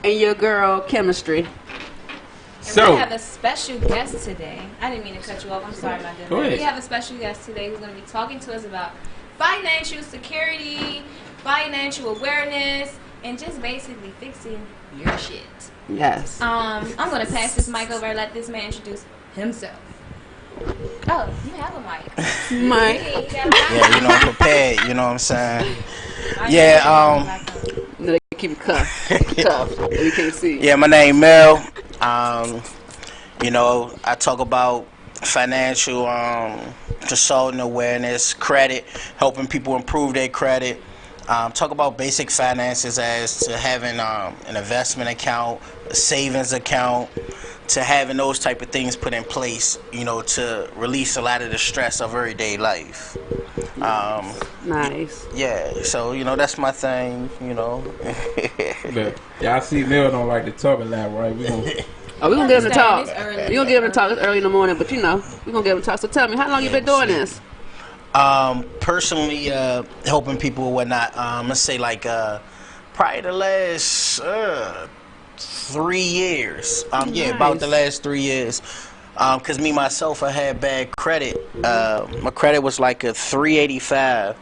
and your girl chemistry. So we have a special guest today. I didn't mean to cut you off. I'm sorry about that. Go ahead. We have a special guest today who's going to be talking to us about financial security, financial awareness, and just basically fixing your shit. Yes. I'm going to pass this mic over and let this man introduce himself. Oh, you have a mic. Mike. Yeah, you know, I'm prepared. You know what I'm saying? Yeah, No, they keep it cuffed. Cuffed. You can't see. Yeah, my name Mel. You know, I talk about financial consulting awareness, credit, helping people improve their credit. Talk about basic finances as to having an investment account, a savings account, to having those type of things put in place, you know, to release a lot of the stress of everyday life. Nice. Yeah, so, you know, that's my thing, you know. Look, y'all see Mel don't like to talk a lot, right? We're going to get him to talk. We're going to get him to talk. It's early in the morning, but, you know, we're going to get him to talk. So tell me, how long you been doing this? Personally, helping people and whatnot, let's say like probably the last 3 years. Yeah, about the last 3 years. Because me, myself, I had bad credit. My credit was like a 385.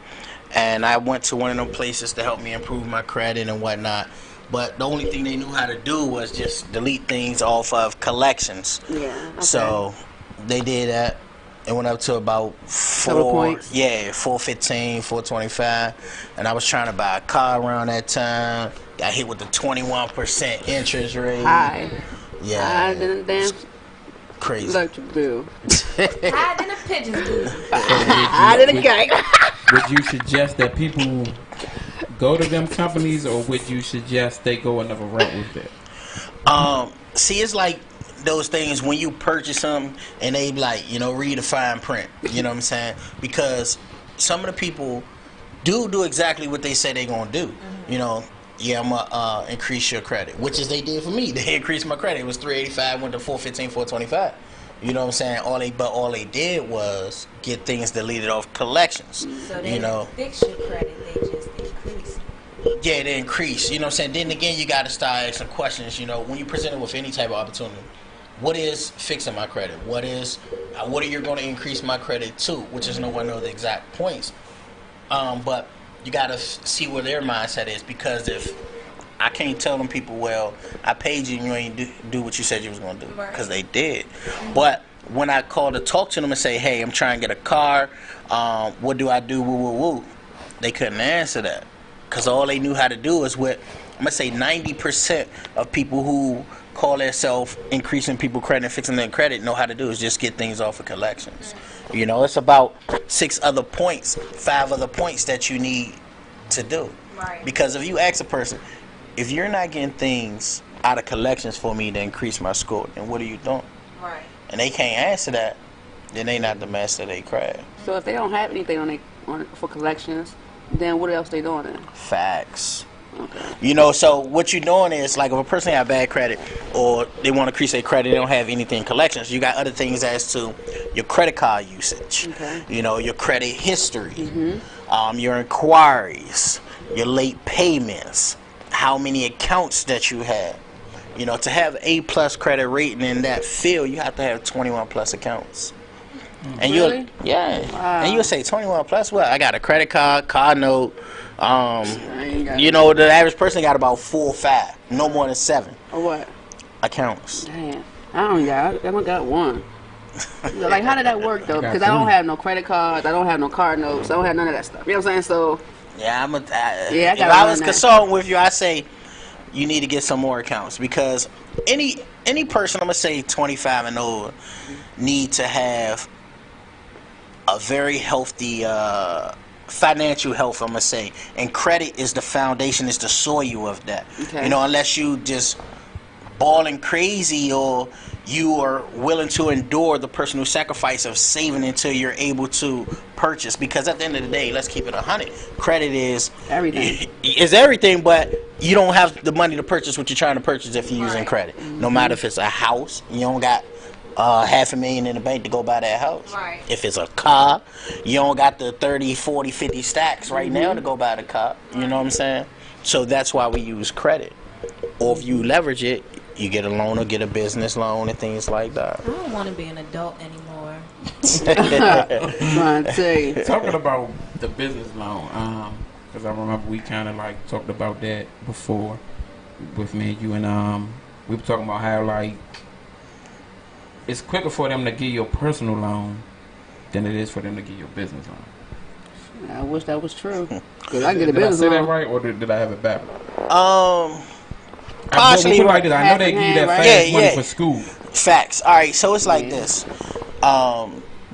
And I went to one of them places to help me improve my credit and whatnot. But the only thing they knew how to do was just delete things off of collections. Yeah. Okay. So they did that. It went up to about 415, 425. And I was trying to buy a car around that time. Got hit with the 21% interest rate. High. Yeah. Higher than a damn crazy electric bill. Higher than a pigeon's bill. Higher than a kite. Would you suggest that people go to them companies, or would you suggest they go another route with it? See, it's like those things when you purchase them and they like, you know, read the fine print. You know what I'm saying? Because some of the people do exactly what they say they're going to do. Mm-hmm. You know, yeah, I'm going to increase your credit, which is they did for me. They increased my credit. It was 385, went to 415, 425. You know what I'm saying? All they did was get things deleted off collections. So they you know, fix your credit, they just increase. Yeah, they increase. You know what I'm saying? Then again, you got to start asking questions. You know, when you're presented with any type of opportunity, what is fixing my credit? What are you going to increase my credit to? Which is no one knows the exact points. But you got to see where their mindset is, because if I can't tell them people, well, I paid you and you ain't do what you said you was going to do, because they did. But when I call to talk to them and say, hey, I'm trying to get a car, what do I do? Woo, woo, woo. They couldn't answer that, because all they knew how to do is what I'm going to say 90% of people who call themselves increasing people credit and fixing their credit know how to do is just get things off of collections. You know, it's about 5 other points that you need to do. Right. Because if you ask a person, if you're not getting things out of collections for me to increase my score, then what are you doing? Right. And they can't answer that, then they not the master of their craft. So if they don't have anything for collections, then what else they doing then? Facts. Okay. You know, so what you're doing is, like, if a person have bad credit or they want to increase their credit, they don't have anything in collections, you got other things as to your credit card usage, you know, your credit history, your inquiries, your late payments, how many accounts that you have. You know, to have A+ credit rating in that field, you have to have 21+ accounts. And really? And you'll say 21+. Well, I got a credit card, car note. You know, the average person got about 4 or 5, no more than 7. Or what? Accounts. Damn, I only got one. Like, how did that work though? Because I don't have no credit cards, I don't have no car notes, I don't have none of that stuff. You know what I'm saying? So yeah, if I was consulting with you, I say you need to get some more accounts, because any person, I'm gonna say 25 and older, need to have a very healthy financial health, I'm gonna say, and credit is the foundation, is the soil of that. Okay. You know, unless you just balling crazy, or you are willing to endure the personal sacrifice of saving until you're able to purchase. Because at the end of the day, let's keep it 100. Credit is everything. Is everything, but you don't have the money to purchase what you're trying to purchase if you're using credit. No matter if it's a house, you don't got $500,000 in the bank to go buy that house. Right. If it's a car, you don't got the 30, 40, 50 stacks right now to go buy the car. You know what I'm saying? So that's why we use credit. Or if you leverage it, you get a loan or get a business loan and things like that. I don't want to be an adult anymore. Trying to tell you. Talking about the business loan, because I remember we kind of like talked about that before with me and you, and we were talking about how like it's quicker for them to give you a personal loan than it is for them to give you a business loan. I wish that was true. Cause I can get a Did I business say that loan. right, or did I have it backwards? Partially Like this. I know they give you that fast money Yeah. for school. Facts. All right, so it's like this.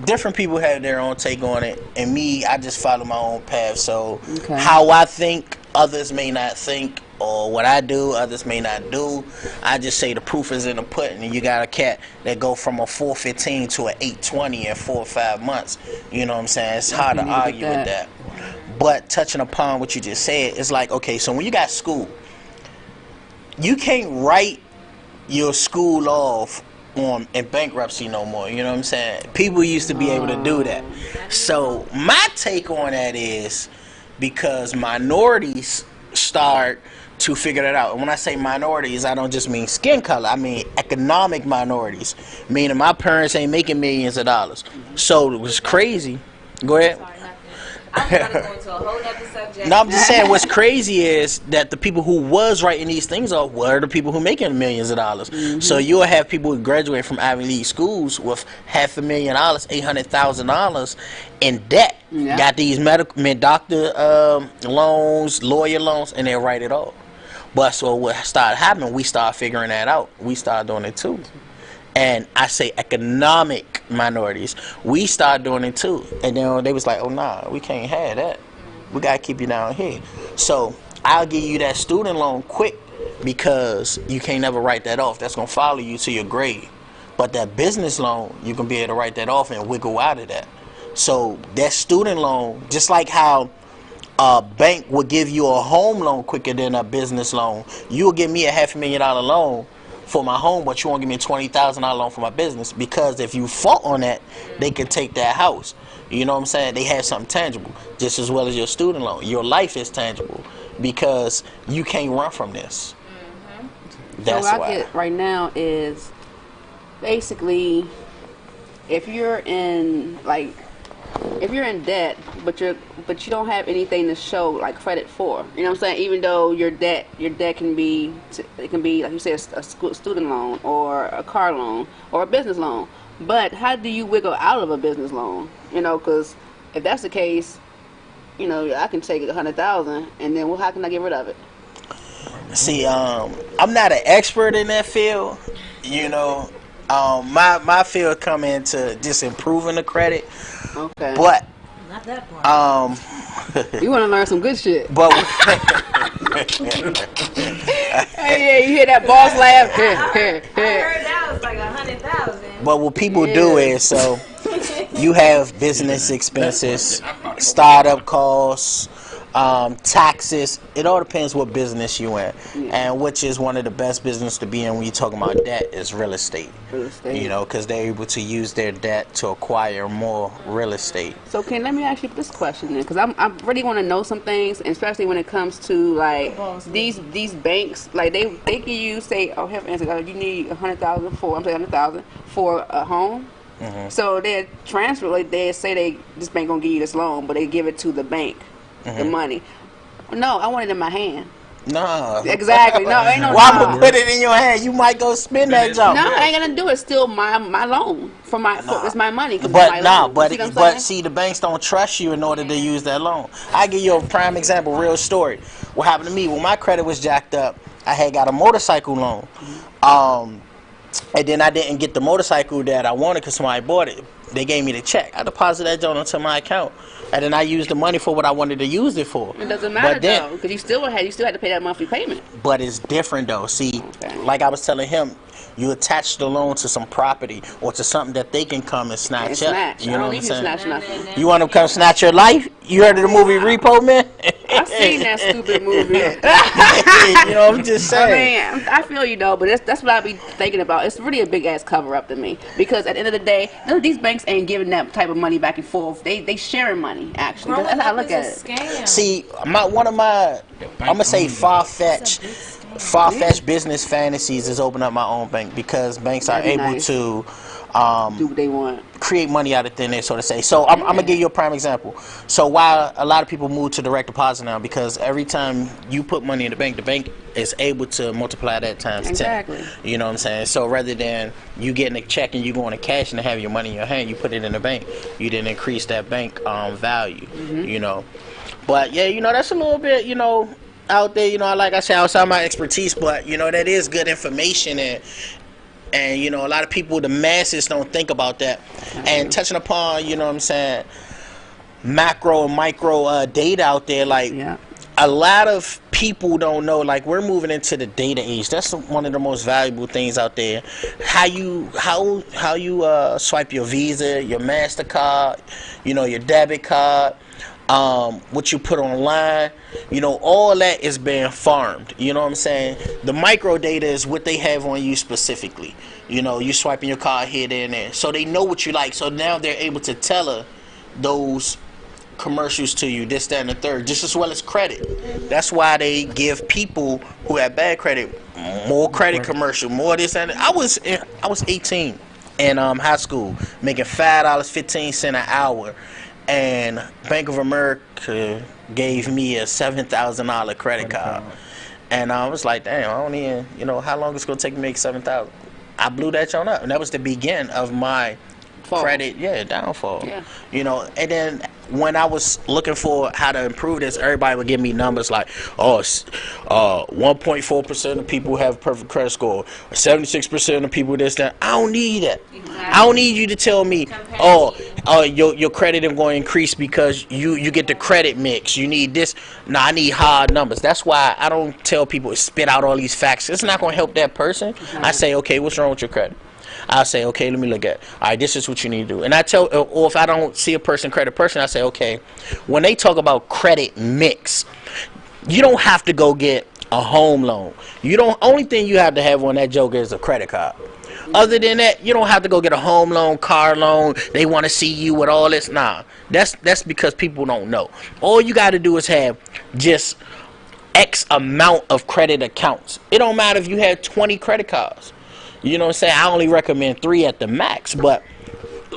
Different people have their own take on it, and me, I just follow my own path. So how I think, others may not think, or what I do, others may not do. I just say the proof is in the pudding, and you got a cat that go from a 415 to an 820 in 4 or 5 months. You know what I'm saying? It's hard to argue with that. But touching upon what you just said, it's like, okay, so when you got school, you can't write your school off in bankruptcy no more. You know what I'm saying? People used to be able to do that. So my take on that is because minorities start to figure that out. And when I say minorities, I don't just mean skin color. I mean economic minorities, meaning my parents ain't making millions of dollars. So it was crazy. Go ahead. Sorry, nothing. I'm trying to go into a whole other subject. No, I'm just saying what's crazy is that the people who was writing these things off were the people who making millions of dollars. So you'll have people who graduate from Ivy League schools with $500,000, $800,000 in debt. Yeah. Got these doctor loans, lawyer loans, and they write it off. But so what started happening, we started figuring that out. We started doing it too. And I say economic minorities. We started doing it too. And then they was like, oh, nah, we can't have that. We got to keep you down here. So I'll give you that student loan quick because you can't never write that off. That's going to follow you to your grave. But that business loan, you can be able to write that off and wiggle out of that. So that student loan, just like how a bank would give you a home loan quicker than a business loan, you will give me a $500,000 loan for my home, but you won't give me a $20,000 loan for my business, because if you fault on that, they can take that house. You know what I'm saying? They have something tangible, just as well as your student loan. Your life is tangible because you can't run from this. That's so what why. I get right now is basically if you're in debt, but you don't have anything to show like credit for. You know what I'm saying? Even though your debt can be like you said, a student loan or a car loan or a business loan. But how do you wiggle out of a business loan? You know, because if that's the case, you know, I can take $100,000 and then how can I get rid of it? See, I'm not an expert in that field. You know, my field come into just improving the credit. Okay. But Not that part. You want to learn some good shit. but Hey, you hear that boss laugh? I heard that was like 100,000. But what people do is, so you have business expenses, startup costs, taxes. It all depends what business you in, and which is one of the best business to be in when you're talking about debt is real estate. Real estate. You know, because they're able to use their debt to acquire more real estate. So, Ken, let me ask you this question then, because I really want to know some things, and especially when it comes to like these banks. Like they give you say, oh, here for instance, you need $100,000 for a home. So they transfer, like they say this bank gonna give you this loan, but they give it to the bank, the money. No, I want it in my hand. No. Exactly. No, ain't no. Why I'm gonna put it in your hand? You might go spend that jump. No, I ain't gonna do it. It's still my loan it's my money. But see, the banks don't trust you in order to use that loan. I give you a prime example, real story. What happened to me when my credit was jacked up? I had got a motorcycle loan, and then I didn't get the motorcycle that I wanted because somebody bought it. They gave me the check. I deposited that joint into my account, and then I used the money for what I wanted to use it for. It doesn't matter though, because you still had to pay that monthly payment. But it's different though. See, like I was telling him, you attach the loan to some property or to something that they can come and snatch up. You know what I'm saying? Snatch. You want them to come snatch your life? You heard of the movie Repo Man? I've seen that stupid movie. You know, I'm just saying. I mean, I feel you though, but that's what I be thinking about. It's really a big ass cover up to me, because at the end of the day, none of these banks ain't giving that type of money back and forth. They sharing money actually. That's how I look at it. Scam. See, I'm gonna say far-fetched. far-fetched business fantasies is open up my own bank, because banks are That'd be able nice. to Do what they want. create money out of thin air, so to say. So I'm gonna give you a prime example. So why a lot of people move to direct deposit now, because every time you put money in the bank is able to multiply that times 10. Exactly. You know what I'm saying? So rather than you getting a check and you going to cash and have your money in your hand, you put it in the bank. You didn't increase that bank value. You know, but yeah, you know, that's a little bit, you know, out there. You know, like I said, outside my expertise, but you know, that is good information. And you know, a lot of people, the masses, don't think about that. And touching upon, you know what I'm saying, macro and micro data out there, like Yeah. a lot of people don't know, like, we're moving into the data age. That's one of the most valuable things out there. How you swipe your Visa, your MasterCard, you know, your debit card, what you put online, you know, all that is being farmed. You know what I'm saying? The micro data is what they have on you specifically. You know, you swiping your card here, there, and there. So they know what you like. So now they're able to tailor those commercials to you, this, that, and the third, just as well as credit. That's why they give people who have bad credit more credit commercial, more this and that. I was 18 in high school, making $5.15 an hour, and Bank of America gave me a $7,000 credit card. And I was like, damn, I don't even, you know, how long it's gonna take me to make $7,000? I blew that joint up, and that was the beginning of my credit, downfall. Yeah. You know, and then when I was looking for how to improve this, everybody would give me numbers like, 1.4% of people have perfect credit score, 76% of people this, that. I don't need that. Exactly. I don't need you to tell me, your credit is going to increase because you get the credit mix. You need this. No, I need hard numbers. That's why I don't tell people to spit out all these facts. It's not going to help that person. I say, okay, what's wrong with your credit? I'll say, okay, let me look at it. All right, this is what you need to do. And I tell, or if I don't see a credit person, I say, okay, when they talk about credit mix, you don't have to go get a home loan. Only thing you have to have on that joke is a credit card. Other than that, you don't have to go get a home loan, car loan. They want to see you with all this. Nah, that's because people don't know. All you got to do is have just X amount of credit accounts. It don't matter if you have 20 credit cards. You know what I'm saying? I only recommend 3 at the max, but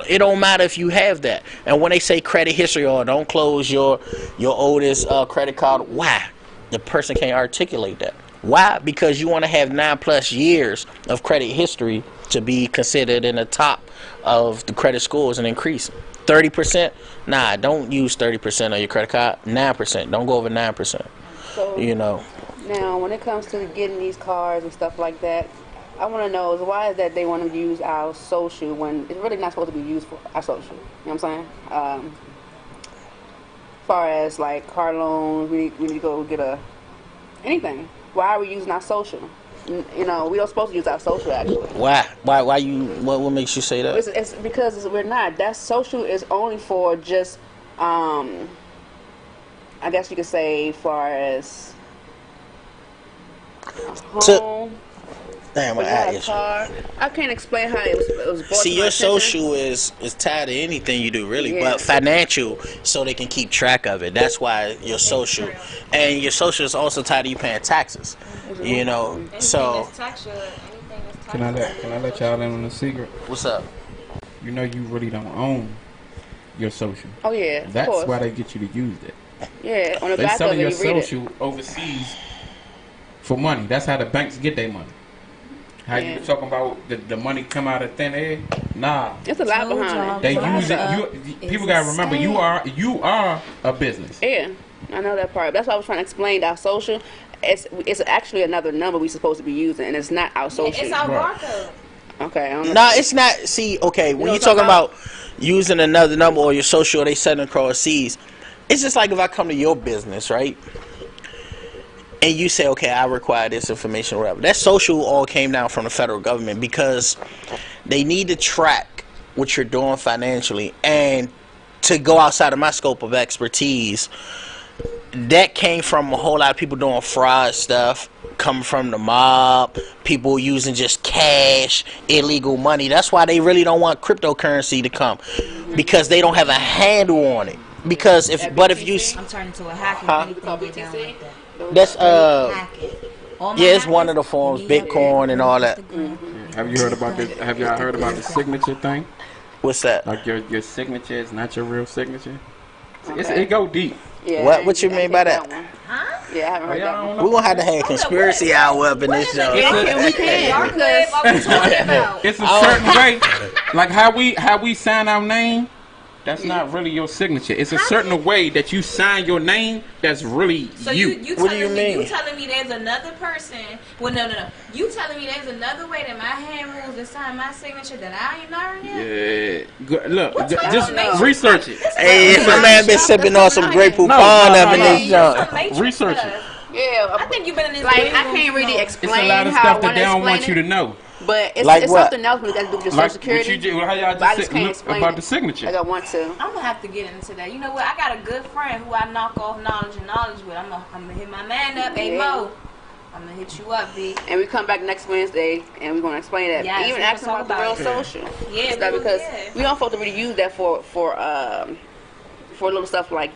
it don't matter if you have that. And when they say credit history or don't close your oldest credit card, why? The person can't articulate that. Why? Because you want to have 9+ years of credit history to be considered in the top of the credit scores and increase. 30%? Nah, don't use 30% of your credit card. 9%. Don't go over 9%. So, you know. Now, when it comes to getting these cards and stuff like that, I want to know is why is that they want to use our social when it's really not supposed to be used for our social. You know what I'm saying? As far as like car loans, we need to go get anything. Why are we using our social? You know, we don't supposed to use our social actually. Why you? What makes you say that? It's because we're not. That social is only for just, I guess you could say, as far as home. Damn, car. I can't explain how it was brought See, to your my social attention. is tied to anything you do, really, Yeah. but financial, so they can keep track of it. That's why your social, and your social is also tied to you paying taxes. You know, so Can I let y'all in on a secret? what's up? You know, you really don't own your social. Oh yeah, of That's course. why they get you to use it. Yeah, on the They back of selling it, your you read it. social overseas for money. That's how the banks get their money. How you talking about the money come out of thin air? Nah, It's a lot behind it. they use it. People gotta remember, you are a business. Yeah, I know that part. That's why I was trying to explain our social. It's actually another number we're supposed to be using, and it's not our social. It's our Right. barcode. Okay, I don't know. No, it's not. See, okay, when know you're what I'm talking about using another number or your social, or they sending across seas, it's just like if I come to your business, right? And you say, okay, I require this information or whatever. That social all came down from the federal government because they need to track what you're doing financially. And to go outside of my scope of expertise, that came from a whole lot of people doing fraud stuff, coming from the mob, people using just cash, illegal money. That's why they really don't want cryptocurrency to come, because they don't have a handle on it. Because if you I'm turning to a hacker. Huh? Anything go down like that. that's Hack it. All my Yeah, it's one happiness, of the forms, you need Bitcoin and all that. Have you heard about this? Have y'all heard about the signature thing? What's that? Like your signature is not your real signature. Okay. It go deep. Yeah, What you mean by that? one. Huh? Yeah, I haven't heard that one. We're gonna have to have conspiracy hour up in this show. We can Dark web, what we talking about? It's a certain way, like how we sign our name. That's not really your signature. It's a certain way that you sign your name. That's really So you. What do you mean? You telling me there's another person? Well, no. You telling me there's another way that my hand moves to sign my signature that I ain't learned yet? Yeah. Look, What type just of matrix? research it. Hey, my man been sipping on some Grey Poupon No, up in no. this joint. Some matrix Research stuff. it. Yeah, I think you've been in this like game I room can't really too long. explain It's a lot of how stuff I that want they to don't explain want you to know. But it's, Like it's what? something else we got to do with your Like social security. what you do, how y'all But I just just can't look explain about it the signature. like I want to. I'm gonna have to get into that. You know what? I got a good friend who I knock off knowledge with. I'm gonna hit my man up. Hey Mo, I'm gonna hit you up, B. And we come back next Wednesday and we're gonna explain that. Yes, Even we ask can them about the real talk about social. Yeah, stuff we- because yeah. we don't supposed to really use that for little stuff like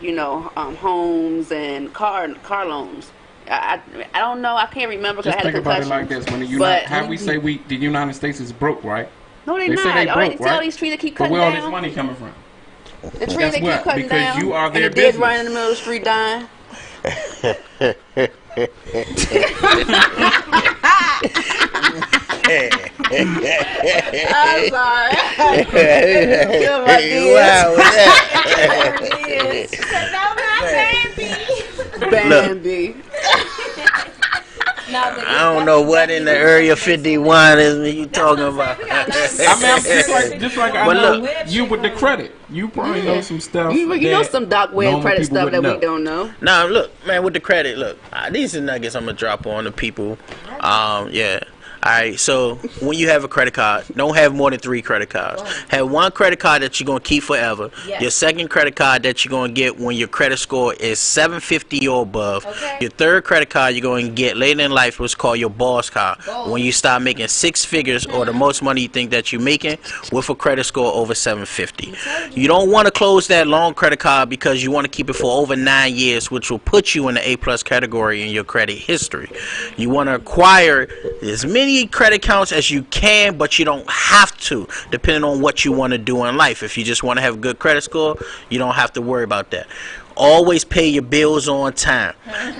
homes and car loans. I don't know. I can't remember because Just I had think a about it concussion. like this: when But- how we say the United States is broke, right? No, they They not. say they All right, broke, tell right? these trees that keep But cutting where all this down. money coming from? The trees Guess that what? keep cutting Because down. you are and their the dead business. running in the middle of the street dying. I'm sorry. Feel my dears. Wow, what's that? Bambi. I don't know what in the Area 51 is you talking about. I mean, I'm just like I But know look. you with the credit. You probably know some stuff. You know that some dark web normal credit people stuff that wouldn't we know. don't know. Nah, look, man, with the credit, look, these are nuggets I'm gonna drop on the people. Yeah. All right, so when you have a credit card, don't have more than 3 credit cards. Have one credit card that you're going to keep forever. Yes. Your second credit card that you're going to get when your credit score is 750 or above. Okay. Your third credit card you're going to get later in life what's called your boss card. When you start making 6 figures or the most money you think that you're making with a credit score over 750. You don't want to close that long credit card because you want to keep it for over 9 years, which will put you in the A+ category in your credit history. You want to acquire as many credit counts as you can, but you don't have to, depending on what you want to do in life. If you just want to have a good credit score, you don't have to worry about that. Always pay your bills on time.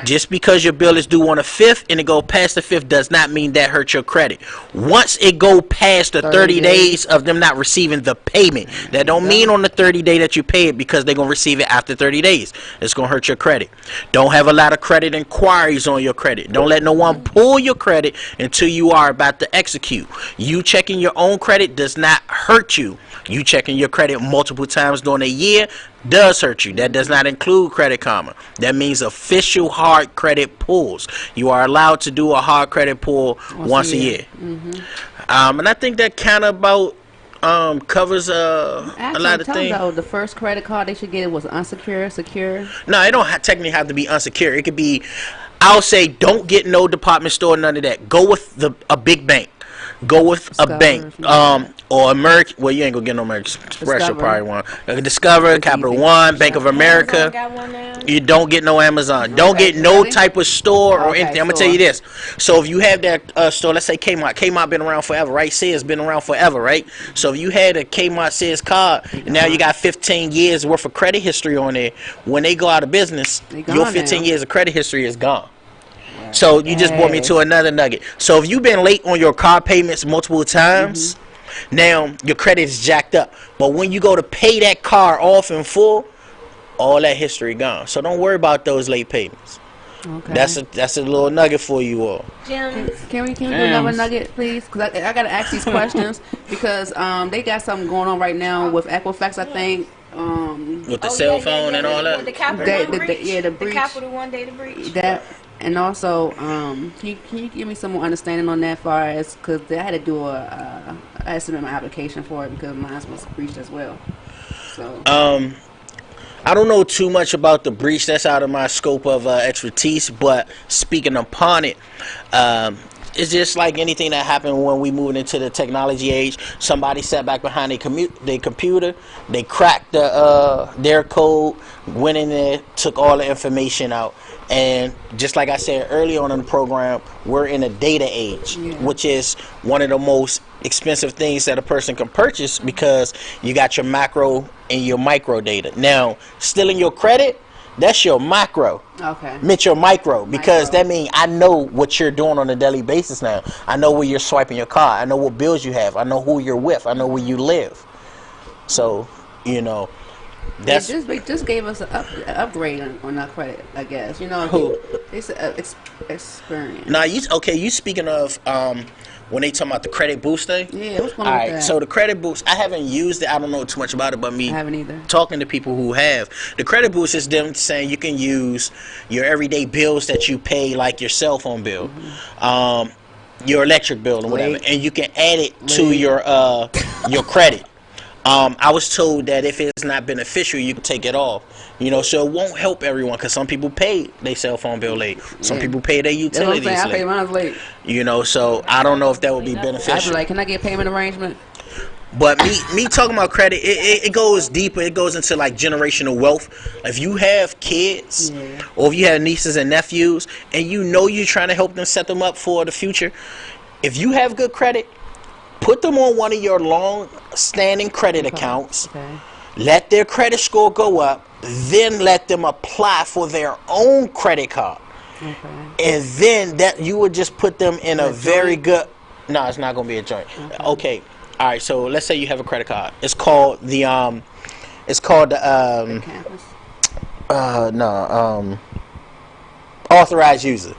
Just because your bill is due on the 5th and it go past the 5th does not mean that hurts your credit. Once it go past the 30 days of them not receiving the payment, that don't mean on the 30 day that you pay it because they're going to receive it after 30 days. It's going to hurt your credit. Don't have a lot of credit inquiries on your credit. Don't let no one pull your credit until you are about to execute. You checking your own credit does not hurt you. You checking your credit multiple times during a year does hurt you. That does not include Credit Karma. That means official hard credit pulls. You are allowed to do a hard credit pull once a year. And I think that kind of about covers a lot of things. Though, the first credit card they should get was unsecured, secure. No, it don't technically have to be unsecured. It could be, I'll say, don't get no department store, none of that. Go with a big bank. Go with Discover, a bank, or American. Well, you ain't gonna get no American Express. You'll probably want Discover, Capital One, Bank of America. Got one now. You don't get no Amazon. Don't get no type of store or Okay, anything. I'm gonna store. tell you this. So if you have that store, let's say Kmart. Kmart been around forever, right? Sears been around forever, right? So if you had a Kmart Sears card, and now you got 15 years worth of credit history on there. When they go out of business, They gone your 15 now. years of credit history is gone. So you just brought me to another nugget. So if you've been late on your car payments multiple times, now your credit is jacked up. But when you go to pay that car off in full, all that history gone. So don't worry about those late payments. Okay. That's a little nugget for you all. Jim, Can we do another nugget, please? Because I got to ask these questions because they got something going on right now with Equifax, I think. With the cell phone and all The that. Capital One The breach. breach. The Capital One data breach. That and also, can you give me some more understanding on that far as because I had to do I had to submit my application for it because mine was breached as well. So I don't know too much about the breach. That's out of my scope of expertise. But speaking upon it, It's just like anything that happened when we moved into the technology age. Somebody sat back behind their computer, they cracked their code, went in there, took all the information out. And just like I said earlier on in the program, we're in a data age, which is one of the most expensive things that a person can purchase, because you got your macro and your micro data. Now, stealing your credit, that's your macro. Okay. Meant your micro, because that means I know what you're doing on a daily basis now. I know where you're swiping your card. I know what bills you have. I know who you're with. I know where you live. So, that's... They just gave us an upgrade on our credit, I guess. Who? It's experience. Now, you speaking of when they talking about the credit boost thing? Yeah, what's going All on right, with that? so the credit boost, I haven't used it. I don't know too much about it, but me I haven't either. talking to people who have. The credit boost is them saying you can use your everyday bills that you pay, like your cell phone bill, your electric bill or whatever, and you can add it to your credit. I was told that if it's not beneficial, you can take it off. So it won't help everyone, because some people pay their cell phone bill late. Some people pay their utilities late. I pay mine late. So I don't know if that would be beneficial. I'd be like, can I get a payment arrangement? But me talking about credit, it goes deeper. It goes into like generational wealth. If you have kids, or if you have nieces and nephews, and you're trying to help them, set them up for the future, if you have good credit, put them on one of your long-standing credit accounts. Okay. Let their credit score go up. Then let them apply for their own credit card. Okay. And then that you would just put them in a very good... No, it's not going to be a joint. Okay. All right. So let's say you have a credit card. It's called the authorized user.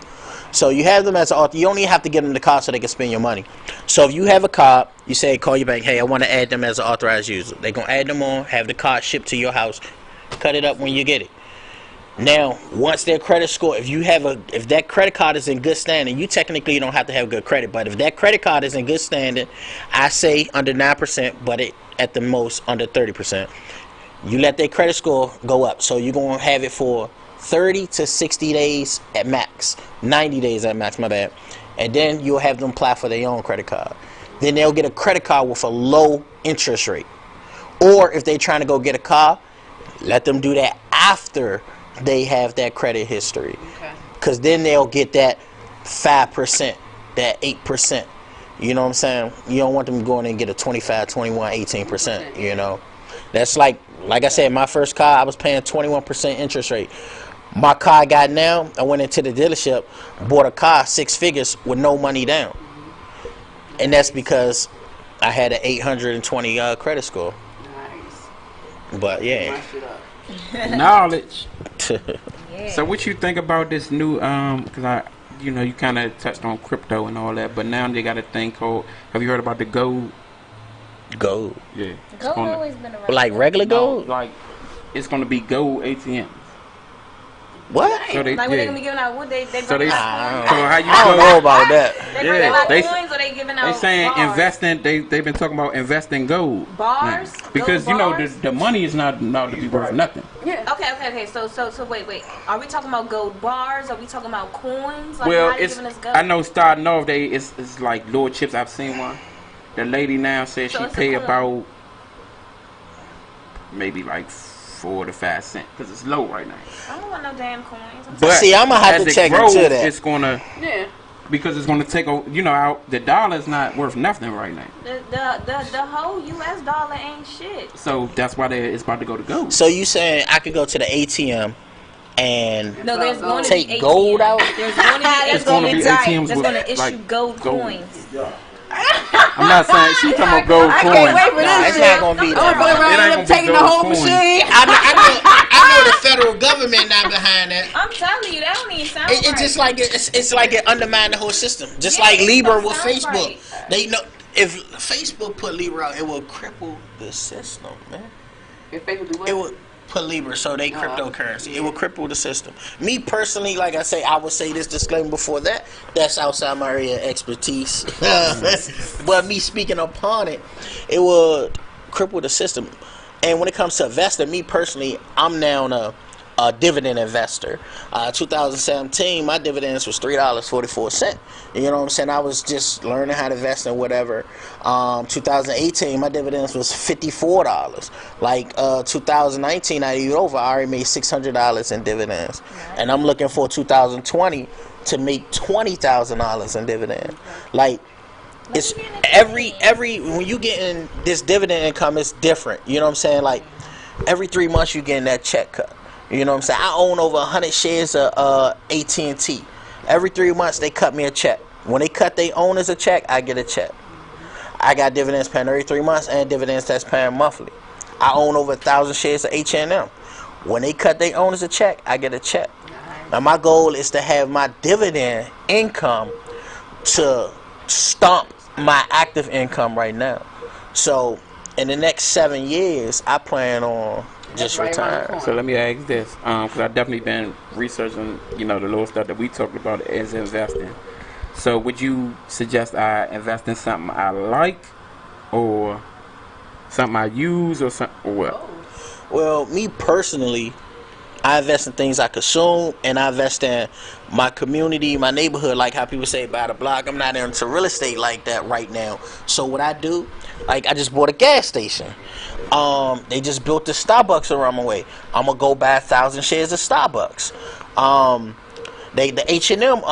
So you have them as an author. You only have to get them the card so they can spend your money. So if you have a card, you say, call your bank, hey, I want to add them as an authorized user. They're going to add them on, have the card shipped to your house, cut it up when you get it. Now, once their credit score, if that credit card is in good standing, you technically don't have to have good credit. But if that credit card is in good standing, I say under 9%, but at the most under 30%. You let their credit score go up. So you're going to have it for 30 to 60 days at max. 90 days at max, my bad. And then you'll have them apply for their own credit card. Then they'll get a credit card with a low interest rate. Or if they're trying to go get a car, let them do that after they have that credit history. Because then they'll get that 5%, that 8%. You know what I'm saying? You don't want them going and get a 25, 21, 18%, That's like I said, my first car, I was paying 21% interest rate. My car I got now, I went into the dealership, bought a car, 6 figures, with no money down. And that's because I had an 820 credit score. Nice. But yeah. Knowledge. So what you think about this new, because you kind of touched on crypto and all that, but now they got a thing called, have you heard about the gold? Gold? Yeah. Gold always been around. Like regular gold? Like, it's going to be gold ATM. What? So they, like when they gonna be giving out what they so giving they, out so how you I don't know about that. They bring out coins or they giving out they saying bars? investing. They've been talking about investing gold Bars? now. Because Gold bars? the money is not to be worth nothing. Yeah. Okay. So wait. Are we talking about gold bars? Are we talking about coins? Like, Well, how you it's giving us gold? I know starting off it's like lower chips. I've seen one. The lady now says So she it's a pay coin. about maybe like 4 to 5 cents because it's low right now. I don't want no damn coins. But see, I'm gonna have as to it check grows, into that. It's gonna because it's gonna take the dollar's not worth nothing right now. The whole U.S. dollar ain't shit. So that's why it's about to go to gold. So you saying I could go to the ATM and No, there's going to take be gold out? There's going to be It's gonna be ATMs that's with, going to issue like, gold gold. coins. I'm not saying she talking about gold I coins. can't wait for Nah, this it's shit. not gonna be I'm that. gonna go It ain't around gonna and be taking the gold whole coins. machine. I know the federal government not behind that. I'm telling you, that don't even sound It's right. just like it's like it undermined the whole system. Just Yeah, like it Libra don't with sound Facebook. right. They know if Facebook put Libra out, it will cripple the system, man. If they would do what? It would put Libra, so they cryptocurrency. It will cripple the system. Me personally, like I say, I would say this disclaimer before that. That's outside my area of expertise. But me speaking upon it, it would cripple the system. And when it comes to investing, me personally, I'm now a dividend investor. 2017, my dividends was $3.44. You know what I'm saying? I was just learning how to invest in whatever. 2018, my dividends was $54. Like 2019, I over. I already made $600 in dividends, and I'm looking for 2020 to make $20,000 in dividends. Like, it's every when you getting this dividend income, it's different. You know what I'm saying? Like, every 3 months you getting that check cut. You know what I'm saying? I own over 100 shares of AT&T. Every 3 months they cut me a check. When they cut their owners a check, I get a check. I got dividends paying every 3 months and dividends that's paying monthly. I own over 1,000 shares of H&M. When they cut their owners a check, I get a check. Now my goal is to have my dividend income to stomp my active income right now. So in the next 7 years, I plan on just retiring. So let me ask this, because I've definitely been researching, the little stuff that we talked about as investing. So would you suggest I invest in something I like, or something I use, or something, or what? Well, me personally, I invest in things I consume, and I invest in my community, my neighborhood, like how people say buy the block. I'm not into real estate like that right now. So what I do, like, I just bought a gas station. They just built the Starbucks around my way. I'm gonna go buy 1,000 shares of Starbucks. The H&M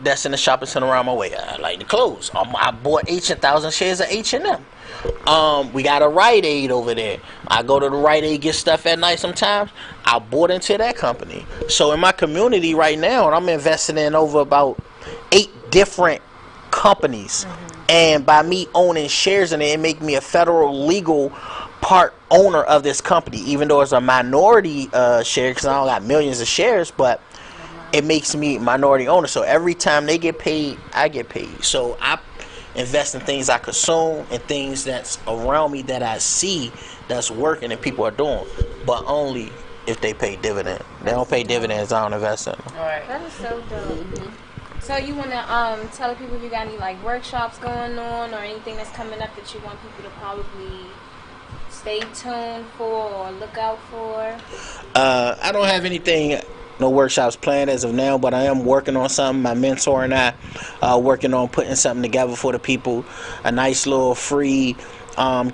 that's in the shopping center around my way. I like the clothes. I bought 1,000 shares of H&M. We got a Rite Aid over there. I go to the Rite Aid, get stuff at night sometimes. I bought into that company. So in my community right now, I'm investing in over about 8 different companies. And by me owning shares in it, it make me a federal legal part owner of this company, even though it's a minority share, because I don't got millions of shares, but it makes me minority owner. So every time they get paid, I get paid. So I invest in things I consume and things that's around me that I see that's working and people are doing, but only if they pay dividend. They don't pay dividends, I don't invest in them. All right. That is so dope. So you want to tell people if you got any like workshops going on or anything that's coming up that you want people to probably stay tuned for or look out for? I don't have anything, no workshops planned as of now, but I am working on something. My mentor and I are working on putting something together for the people, a nice little free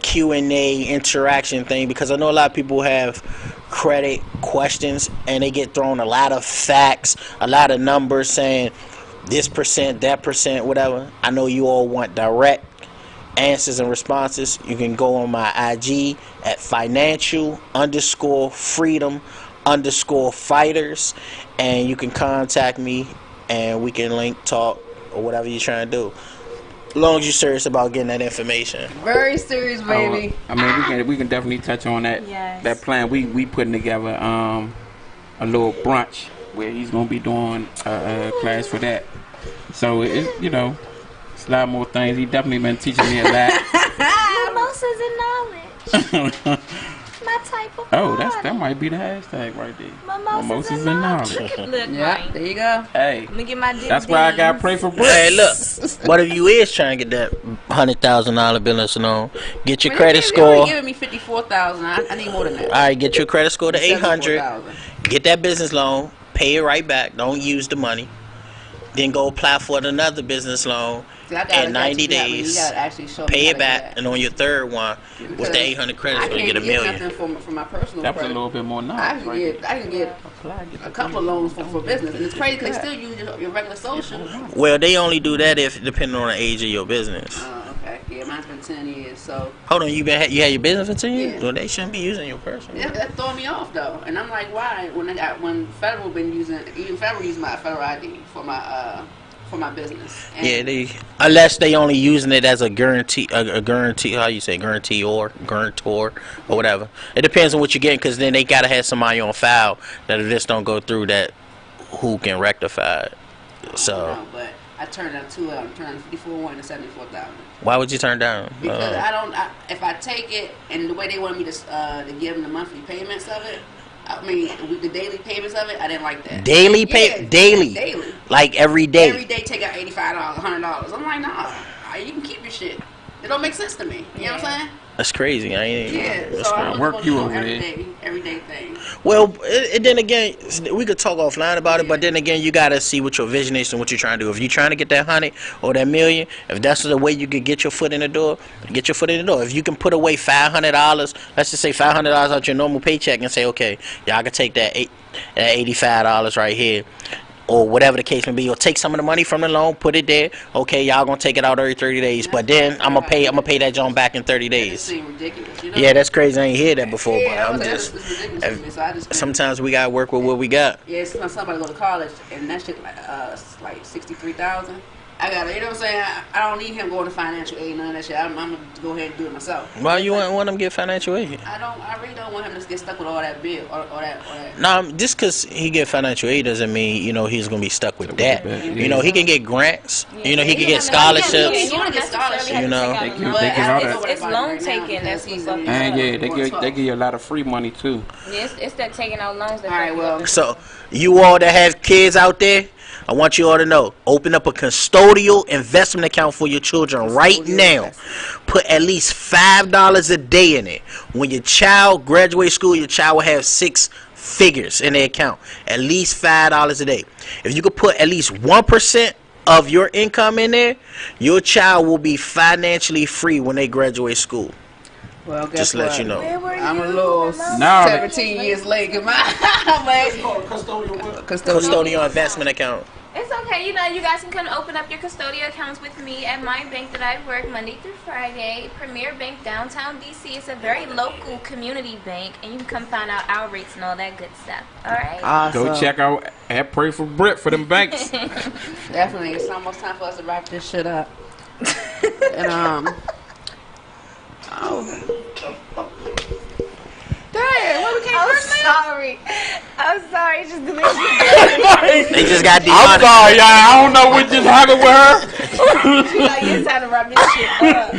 Q&A interaction thing, because I know a lot of people have credit questions and they get thrown a lot of facts, a lot of numbers saying this percent, that percent, whatever. I know you all want direct answers and responses. You can go on my IG at financial_freedom_fighters, and you can contact me and we can link, talk, or whatever you're trying to do. As long as you're serious about getting that information. Very serious, baby. I mean, we can definitely touch on that. Yes. That plan. We putting together a little brunch where he's gonna be doing a class for that. So it's it's a lot more things. He definitely been teaching me a lot. Mimosas and knowledge. My type of that might be the hashtag right there. Mimosas and knowledge. Look, Yeah, right. there you go. Hey, Let me get my that's why I got to pray for bricks. Hey, look, what if you is trying to get that $100,000 business loan? Get your credit They score. already giving me 54,000. I need more than that. All right, get your credit score to 800. 74,000. Get that business loan. Pay it right back. Don't use the money. Then go apply for another business loan in 90 days. Pay it back, and on your third one, with the 800 credits, you're going to get $1 million. For my personal That was a credit. little bit more knowledge. I can get a couple of loans for business, and it's crazy because they still use your regular social. Well, they only do that if depending on the age of your business. Okay, yeah, mine's been 10 years, so Hold on, you had your business for 10 years? Yeah. Well, they shouldn't be using your personal. yeah, that throwing me off though, and I'm like, why? When federal been using, even federal use my federal ID for my business. And Yeah, unless they only using it as a guarantee, a guarantee. How you say guarantee or guarantor or whatever. It depends on what you're getting, because then they gotta have somebody on file that if this don't go through, that who can rectify it. So but I turned down two. I'm turning 54 to 74,000. why would you turn down? Because if I take it and the way they wanted me to give them the monthly payments of it, I mean the daily payments of it, I didn't like that. Daily pay, Yeah, daily, like every day. Every day take out $85, $100. I'm like, nah, you can keep your shit. It don't make sense to me. You know what I'm saying? That's crazy. I ain't. Yeah, That's so crazy. I'm Work work you you over there. everyday thing. Well, then again, we could talk offline about it, but then again, you gotta see what your vision is and what you're trying to do. If you're trying to get that 100 or that million, if that's the way you could get your foot in the door, get your foot in the door. If you can put away $500, let's just say $500 out your normal paycheck and say, okay, y'all can take that $85 right here, or whatever the case may be, or take some of the money from the loan, put it there. Okay, y'all gonna take it out every 30 days, but then I'm gonna pay that joint back in 30 It days. seems ridiculous, you know? Yeah, that's crazy. I ain't heard that before, but Yeah, I'm it's just. ridiculous to me, so I just Sometimes we gotta work with what we got. yeah, somebody go to college and that shit like 63,000. I got it. You know what I'm saying? I don't need him going to financial aid, none of that shit. I'm gonna go ahead and do it myself. Why you want them to get financial aid? I really don't want him to get stuck with all that bill or that. Nah, just because he get financial aid doesn't mean he's gonna be stuck with that. Yeah. He can get grants. He can get Yeah, scholarships. you don't necessarily have to know. take out They a give- loan. they give all that. It's loan taking that's what's up. And yeah, they give you a lot of free money too. Yeah, it's that taking out loans that. All right, well, So you all that have kids out there, I want you all to know, open up a custodial investment account for your children right now. Put at least $5 a day in it. When your child graduates school, your child will have 6 figures in their account. At least $5 a day. If you could put at least 1% of your income in there, your child will be financially free when they graduate school. well, guess Just let what? you know. I'm a little Now 17 years late. Cause Custodial investment account. It's okay, you guys can come open up your custodial accounts with me at my bank that I work Monday through Friday, Premier Bank, downtown DC. It's a very local community bank, and you can come find out our rates and all that good stuff. All right? Awesome. Go check out at Pray for Brit for them banks. Definitely, it's almost time for us to wrap this shit up. And Dang, what we came first, man? I'm sorry. Just to make They just got I'm demonetized. sorry, y'all. I don't know what just happened with her. it's time to wrap this shit up.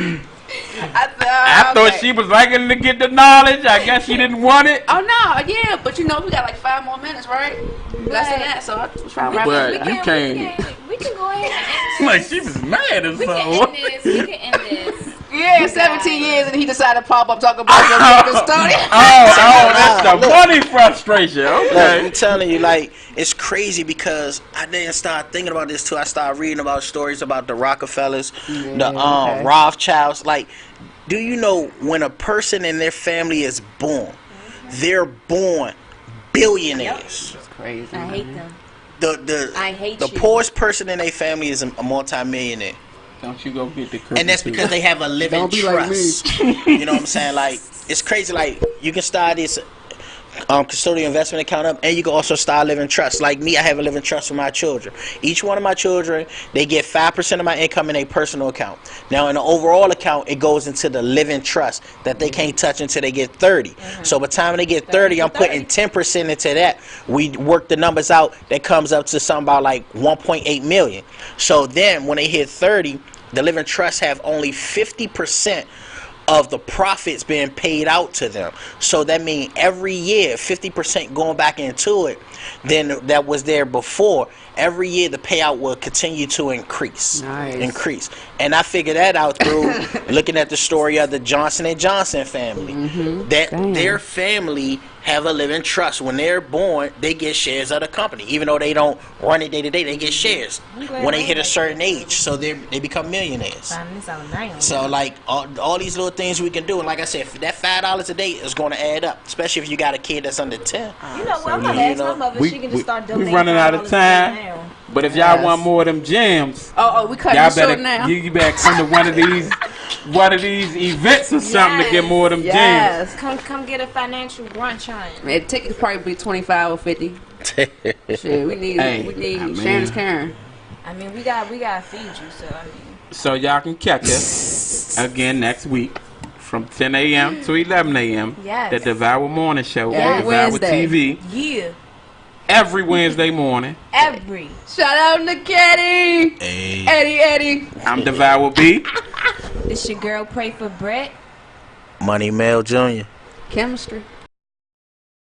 I thought she was liking to get the knowledge. I guess she didn't want it. Oh no, yeah, but we got like 5 more minutes, right? Less than that, so I was trying to wrap But it. you can't. We can go ahead and Like she was mad or we can something. end this. We can end this. Yeah, 17 years, and he decided to pop up talking about your custodian. Oh, that's the money frustration. Look, Okay. I'm telling you, like, it's crazy because I didn't start thinking about this too. I started reading about stories about the Rockefellers, the Rothschilds. Like, do you know when a person in their family is born, they're born billionaires? That's crazy. I hate them. I hate the you. poorest person in their family is a multimillionaire. Don't you go get the And that's because they have a living Don't be like trust. You know what I'm saying? Like, it's crazy. Like, you can start this custodial investment account up, and you can also start a living trust. Like me, I have a living trust for my children. Each one of my children, they get 5% of my income in a personal account. Now, in the overall account, it goes into the living trust that they can't touch until they get 30. So by the time they get 30, I'm putting 10% into that. We work the numbers out. That comes up to something about like 1.8 million. So then, when they hit 30, the living trust have only 50% of the profits being paid out to them. So that means every year 50% going back into it than that was there before. Every year the payout will continue to increase. Nice. And I figured that out through looking at the story of the Johnson and Johnson family. That their family have a living trust. When they're born, they get shares of the company. Even though they don't run it day to day, they get shares when they hit a certain age. So they become millionaires. So like all these little things we can do, and like I said, that $5 a day is going to add up, especially if you got a kid that's under 10. You know what? I'm gonna ask my mother. She can just start donating. We running out of time. But if y'all want more of them gems, we cutting y'all it short better now. you better come to one of these events or something to get more of them gems. Yes. Come get a financial brunch on. Man, tickets probably be 25 or 50. Shit, we need Sharon's Karen. I mean, we gotta feed you, so I mean. So y'all can catch us again next week from 10 a.m. to 11 a.m. Yes. The Devour Morning Show Every on Devour Wednesday. TV. Yeah. Every Wednesday morning. Every. Shout out Nekedie. Hey. Eddie. I'm Devour B. This your girl Pray for Brett. Money Mail Jr. Chemistry.